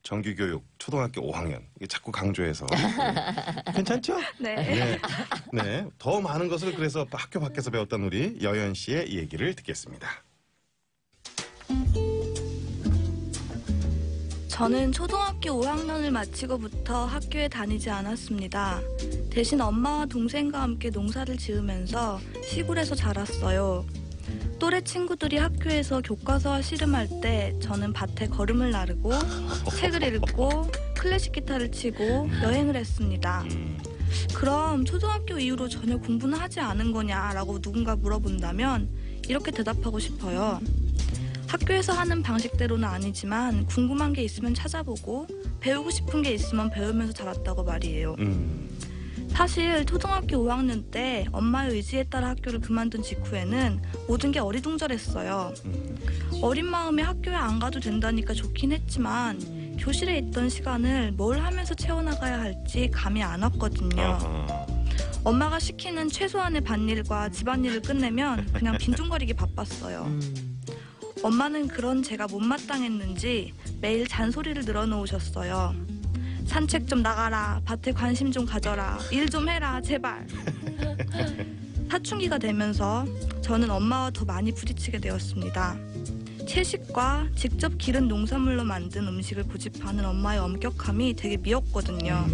정규교육 초등학교 5학년 이게 자꾸 강조해서 괜찮죠? 네. 네. 네. 더 많은 것을 그래서 학교 밖에서 배웠던 우리 여연 씨의 얘기를 듣겠습니다. 저는 초등학교 5학년을 마치고부터 학교에 다니지 않았습니다. 대신 엄마와 동생과 함께 농사를 지으면서 시골에서 자랐어요. 또래 친구들이 학교에서 교과서와 씨름할 때 저는 밭에 거름을 나르고 책을 읽고 클래식 기타를 치고 여행을 했습니다. 그럼 초등학교 이후로 전혀 공부는 하지 않은 거냐라고 누군가 물어본다면 이렇게 대답하고 싶어요. 학교에서 하는 방식대로는 아니지만 궁금한 게 있으면 찾아보고 배우고 싶은 게 있으면 배우면서 자랐다고 말이에요. 사실 초등학교 5학년 때 엄마의 의지에 따라 학교를 그만둔 직후에는 모든 게 어리둥절했어요. 어린 마음에 학교에 안 가도 된다니까 좋긴 했지만 교실에 있던 시간을 뭘 하면서 채워나가야 할지 감이 안 왔거든요. 엄마가 시키는 최소한의 밭일과 집안일을 끝내면 그냥 빈둥거리기 바빴어요. 엄마는 그런 제가 못마땅했는지 매일 잔소리를 늘어놓으셨어요. 산책 좀 나가라, 밭에 관심 좀 가져라, 일 좀 해라, 제발. 사춘기가 되면서 저는 엄마와 더 많이 부딪히게 되었습니다. 채식과 직접 기른 농산물로 만든 음식을 고집하는 엄마의 엄격함이 되게 미웠거든요.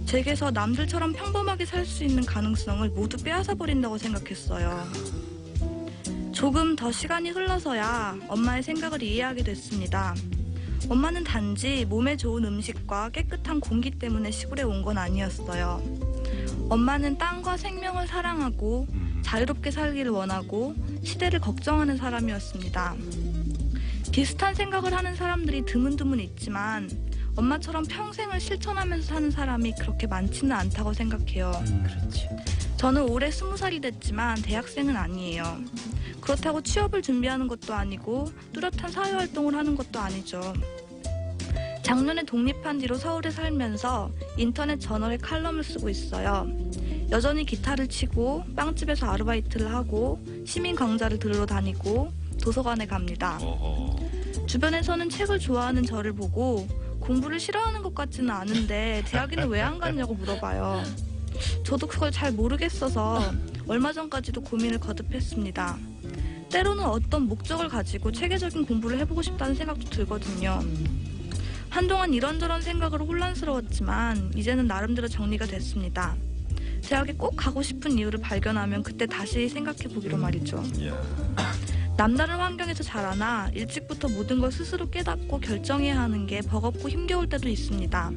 제게서 남들처럼 평범하게 살 수 있는 가능성을 모두 빼앗아 버린다고 생각했어요. 조금 더 시간이 흘러서야 엄마의 생각을 이해하게 됐습니다. 엄마는 단지 몸에 좋은 음식과 깨끗한 공기 때문에 시골에 온 건 아니었어요. 엄마는 땅과 생명을 사랑하고 자유롭게 살기를 원하고 시대를 걱정하는 사람이었습니다. 비슷한 생각을 하는 사람들이 드문드문 있지만 엄마처럼 평생을 실천하면서 사는 사람이 그렇게 많지는 않다고 생각해요. 그렇죠. 저는 올해 20살이 됐지만 대학생은 아니에요. 그렇다고 취업을 준비하는 것도 아니고 뚜렷한 사회활동을 하는 것도 아니죠. 작년에 독립한 뒤로 서울에 살면서 인터넷 저널에 칼럼을 쓰고 있어요. 여전히 기타를 치고 빵집에서 아르바이트를 하고 시민 강좌를 들으러 다니고 도서관에 갑니다. 주변에서는 책을 좋아하는 저를 보고 공부를 싫어하는 것 같지는 않은데 대학에는 왜 안 갔냐고 물어봐요. 저도 그걸 잘 모르겠어서 얼마 전까지도 고민을 거듭했습니다. 때로는 어떤 목적을 가지고 체계적인 공부를 해보고 싶다는 생각도 들거든요. 한동안 이런저런 생각으로 혼란스러웠지만 이제는 나름대로 정리가 됐습니다. 대학에 꼭 가고 싶은 이유를 발견하면 그때 다시 생각해보기로 말이죠. 남다른 환경에서 자라나 일찍부터 모든 걸 스스로 깨닫고 결정해야 하는 게 버겁고 힘겨울 때도 있습니다.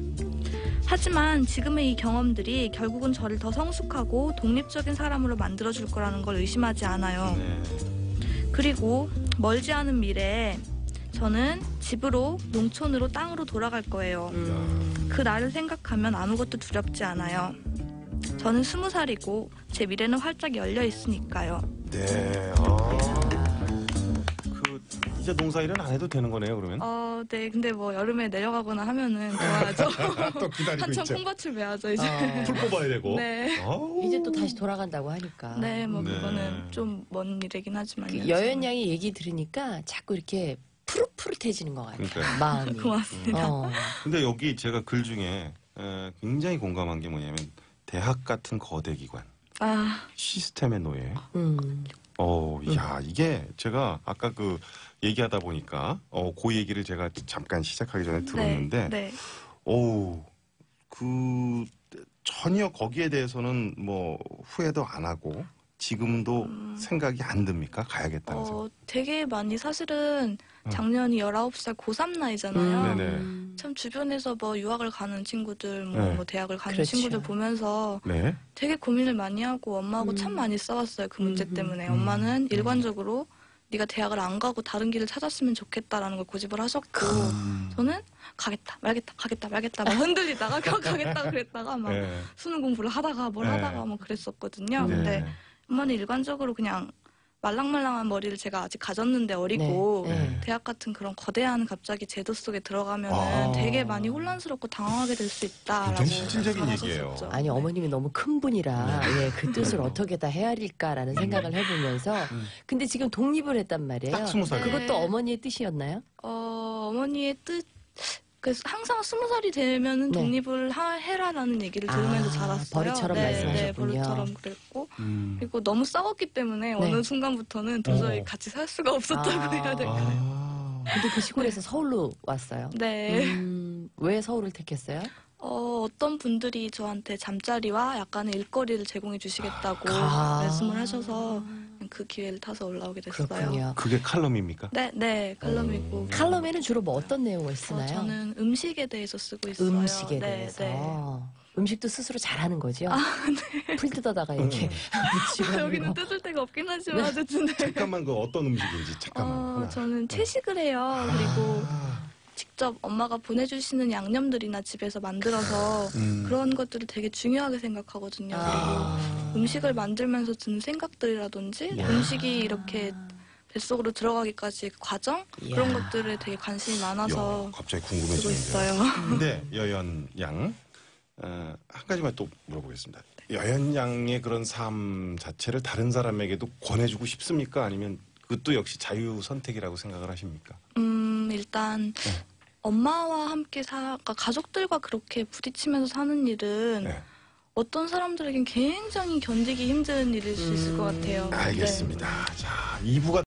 하지만 지금의 이 경험들이 결국은 저를 더 성숙하고 독립적인 사람으로 만들어줄 거라는 걸 의심하지 않아요. 그리고 멀지 않은 미래에 저는 집으로, 농촌으로, 땅으로 돌아갈 거예요. 그 날을 생각하면 아무것도 두렵지 않아요. 저는 20살이고 제 미래는 활짝 열려 있으니까요. 네. 이제 농사일은 안 해도 되는 거네요, 그러면? 네. 근데 뭐 여름에 내려가거나 하면은 좋아야죠. 또 기다리고 한참 있죠. 콩밭을 매야죠, 이제. 풀 뽑아야 되고. 네. 이제 또 다시 돌아간다고 하니까. 네, 뭐 네. 그거는 좀 먼 일이긴 하지만요. 여연 양이 얘기 들으니까 자꾸 이렇게 푸릇푸릇해지는 것 같아요. 그러니까요. 마음이. 고맙습니다. 근데 여기 제가 글 중에 굉장히 공감한 게 뭐냐면 대학 같은 거대 기관, 시스템의 노예. 야, 이게 제가 아까 그 얘기하다 보니까 그 얘기를 제가 잠깐 시작하기 전에 들었는데, 네. 그 전혀 거기에 대해서는 뭐 후회도 안 하고 지금도 생각이 안 듭니까? 가야겠다는 생각. 되게 많이 사실은 작년이 19살 고3 나이잖아요. 네네. 참 주변에서 뭐 유학을 가는 친구들, 네. 뭐 대학을 가는 그렇죠. 친구들 보면서 네. 되게 고민을 많이 하고 엄마하고 참 많이 싸웠어요. 그 문제 때문에. 엄마는 일관적으로 네가 대학을 안 가고 다른 길을 찾았으면 좋겠다라는 걸 고집을 하셨고 저는 가겠다 말겠다 막 흔들리다가 가겠다 그랬다가 막 네. 수능 공부를 하다가 뭘 하다가 막 그랬었거든요. 근데 엄마는 일관적으로 그냥 말랑말랑한 머리를 제가 아직 가졌는데 어리고 네. 대학 같은 그런 거대한 갑자기 제도 속에 들어가면은 되게 많이 혼란스럽고 당황하게 될 수 있다라고 굉장히 실질적인 얘기예요. 말하셨었죠. 아니 어머님이 너무 큰 분이라 그 뜻을 네. 어떻게 다 헤아릴까라는 생각을 해보면서 근데 지금 독립을 했단 말이에요. 딱 20살. 네. 그것도 어머니의 뜻이었나요? 어머니의 뜻 그래서 항상 20살이 되면은 네. 독립을 해라라는 얘기를 들으면서 자랐어요. 버릇처럼 네, 말씀하셨군요. 네, 버릇처럼 그랬고 그리고 너무 싸웠기 때문에 어느 순간부터는 도저히 같이 살 수가 없었다고 해야 될까요? 근데 그 시골에서 서울로 왔어요. 네. 왜 서울을 택했어요? 어떤 분들이 저한테 잠자리와 약간의 일거리를 제공해 주시겠다고 말씀을 하셔서 그 기회를 타서 올라오게 됐어요. 그렇군요. 그게 칼럼입니까? 네, 칼럼이고. 칼럼에는 주로 뭐 어떤 내용을 쓰나요? 저는 음식에 대해서 쓰고 있어요. 음식에 네, 대해서. 네. 음식도 스스로 잘하는 거죠? 네. 풀 뜯어다가 이렇게 묻히고 여기는 뜯을 데가 없긴 하지만 어쨌든 네. 잠깐만 그 어떤 음식인지 잠깐만. 하나. 저는 채식을 해요. 그리고 직접 엄마가 보내주시는 양념들이나 집에서 만들어서 그런 것들을 되게 중요하게 생각하거든요. 그리고 음식을 만들면서 드는 생각들이라든지 음식이 이렇게 뱃속으로 들어가기까지 그 과정 그런 것들에 되게 관심이 많아서 갑자기 쓰고 궁금해지는데요. 있어요. 근데 여연 양, 한 가지만 또 물어보겠습니다. 여연 양의 그런 삶 자체를 다른 사람에게도 권해주고 싶습니까? 아니면 그것도 역시 자유 선택이라고 생각을 하십니까? 일단 엄마와 함께 그러니까 가족들과 그렇게 부딪히면서 사는 일은 네. 어떤 사람들에겐 굉장히 견디기 힘든 일일 수 있을 것 같아요. 알겠습니다. 자, 2부가